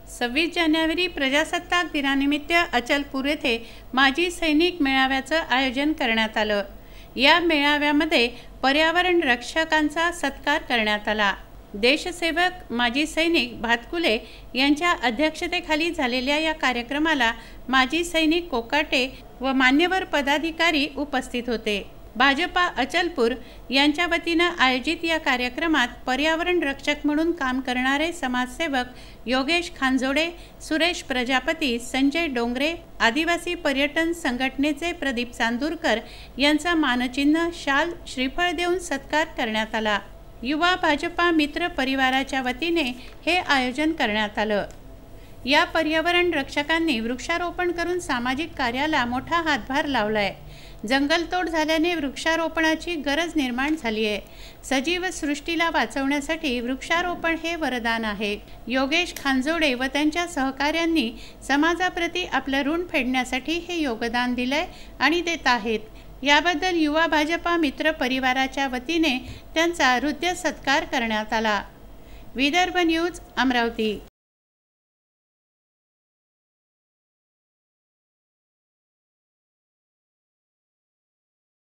26 जानेवारी प्रजासत्ताक दिनानिमित्त अचलपूर येथे माजी सैनिक मेळाव्याचं आयोजन करण्यात आलं। या मेळाव्यामध्ये पर्यावरण रक्षकांचा सत्कार करण्यात आला। देशसेवक माजी सैनिक भातकुले यांच्या अध्यक्षतेखाली झालेल्या या कार्यक्रमाला माजी सैनिक कोकाटे व मान्यवर पदाधिकारी उपस्थित होते। भाजपा अचलपूर यांच्या वतीनं आयोजित या कार्यक्रमात पर्यावरण रक्षक म्हणून काम करणारे समाजसेवक योगेश खांजोडे, सुरेश प्रजापती, संजय डोंगरे, आदिवासी पर्यटन संघटनेचे प्रदीप चांदूरकर यांचा मानचिन्ह, शाल, श्रीफळ देऊन सत्कार करण्यात आला। युवा भाजपा मित्र परिवाराच्या वतीने हे आयोजन करण्यात आलं। या पर्यावरण रक्षकांनी वृक्षारोपण करून सामाजिक कार्याला मोठा हातभार लावलाय। जंगलतोड झाल्याने वृक्षारोपणाची गरज निर्माण झाली आहे। सजीव सृष्टीला वाचवण्यासाठी वृक्षारोपण हे वरदान आहे। योगेश खांजोडे व त्यांच्या सहकाऱ्यांनी समाजाप्रती आपलं ऋण फेडण्यासाठी हे योगदान दिलंय आणि देत आहेत। याबद्दल युवा भाजपा मित्र परिवाराच्या वतीने त्यांचा हृदय सत्कार करण्यात आला। विदर्भ न्यूज, अमरावती।